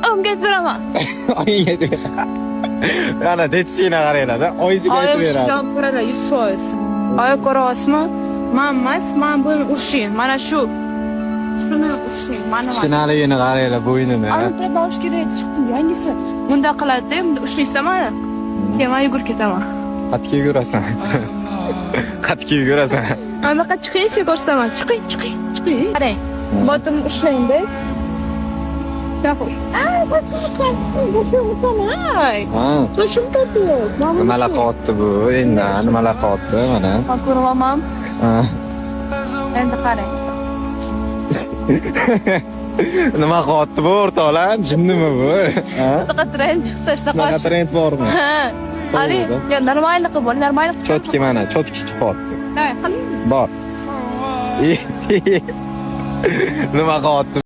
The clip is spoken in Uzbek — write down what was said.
Oyimga aytib beraman. Oyingga aytib ber. Qani, tetisiga qaranglar-da. Oyisiga aytib Oyim beradi. shundoq ko'radi 100%. Oyi ko'ryapsizmi? Men emas, men buni urishing. Mana shuni urishing, mana emas. Kichkinaligini qaranglar, bo'ynini. Albatta olish kerak, chiqdi yangisi. Bunda qiladi-da, bunda ushlaysizlar mani. Keyin men yugurib ketaman. Qatga yugurasan. Qatga yugurasan. Mana buyoqqa chiqing, sizga ko'rsataman. Chiqing. Qarang. Botimni ushlang-da. Yaxshi. Botim ushlamay. Ha. To'shim tortib. Nimalar qilyapti bu? Endi nimalar qilyapti mana? Ko'ryapman. Ha. Endi qarang. Nima qilyapti bu o'rtoqlar? Jinnimi bu? Ha? Shunaqa trend chiqdi, Shunaqa trend bormi? Ha. Qarang, yo normalniy qilib bo'l, normalniy qilib. Chotki mana, chotki chiqyapti. Davay, qiling. Bor. Nima qilyapti?